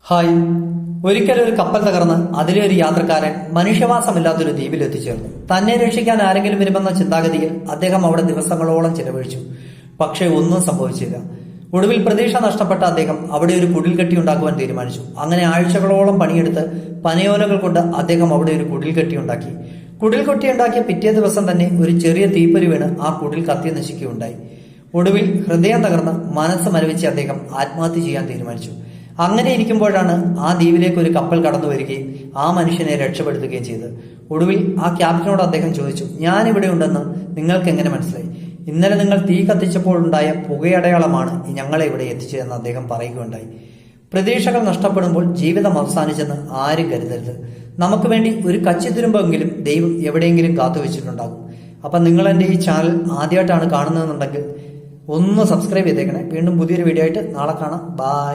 Hi. ഒരിക്കലൊരു കപ്പൽ തകർന്ന് അതിലെ ഒരു യാത്രക്കാരൻ മനുഷ്യവാസമില്ലാത്തൊരു ദ്വീപിൽ എത്തിച്ചേർന്നു. തന്നെ രക്ഷിക്കാൻ ആരെങ്കിലും വരുമെന്ന ചിന്താഗതിയിൽ അദ്ദേഹം അവിടെ ദിവസങ്ങളോളം ചിലവഴിച്ചു. പക്ഷേ ഒന്നും സംഭവിച്ചില്ല. ഒടുവിൽ പ്രതീക്ഷ നഷ്ടപ്പെട്ട അദ്ദേഹം അവിടെ ഒരു കുടിൽ കെട്ടി ഉണ്ടാക്കുവാൻ തീരുമാനിച്ചു. അങ്ങനെ ആഴ്ചകളോളം പണിയെടുത്ത് പനയോലകൾ കൊണ്ട് അദ്ദേഹം അവിടെ ഒരു കുടിൽ കെട്ടി ഉണ്ടാക്കി. കുടിൽ കെട്ടിയുണ്ടാക്കിയ പിറ്റേ ദിവസം തന്നെ ഒരു ചെറിയ തീപ്പൊരി വീണ് ആ കുടിൽ കത്തി നശിക്കുകയുണ്ടായി. ഒടുവിൽ ഹൃദയം തകർന്ന് മനസ്സ് മരവിച്ച് അദ്ദേഹം ആത്മഹത്യ ചെയ്യാൻ തീരുമാനിച്ചു. അങ്ങനെ ഇരിക്കുമ്പോഴാണ് ആ ദ്വീപിലേക്ക് ഒരു കപ്പൽ കടന്നു വരികയും ആ മനുഷ്യനെ രക്ഷപ്പെടുത്തുകയും ചെയ്തത്. ഒടുവിൽ ആ ക്യാപ്റ്റനോട് അദ്ദേഹം ചോദിച്ചു, ഞാൻ ഇവിടെ ഉണ്ടെന്ന് നിങ്ങൾക്ക് എങ്ങനെ മനസ്സിലായി? ഇന്നലെ നിങ്ങൾ തീ കത്തിച്ചപ്പോഴുണ്ടായ പുകയടയാളമാണ് ഞങ്ങളെ ഇവിടെ എത്തിച്ചതെന്ന് അദ്ദേഹം പറയുകയുണ്ടായി. പ്രതീക്ഷകൾ നഷ്ടപ്പെടുമ്പോൾ ജീവിതം അവസാനിച്ചെന്ന് ആരും കരുതരുത്. നമുക്ക് വേണ്ടി ഒരു കച്ചിത്തുരുമ്പെങ്കിലും ദൈവം എവിടെയെങ്കിലും കാത്തുവെച്ചിട്ടുണ്ടാകും. അപ്പം നിങ്ങൾ എൻ്റെ ഈ ചാനൽ ആദ്യമായിട്ടാണ് കാണുന്നതെന്നുണ്ടെങ്കിൽ ഒന്ന് സബ്സ്ക്രൈബ് ചെയ്തേക്കണേ. വീണ്ടും പുതിയൊരു വീഡിയോ ആയിട്ട് നാളെ കാണാം. ബൈ.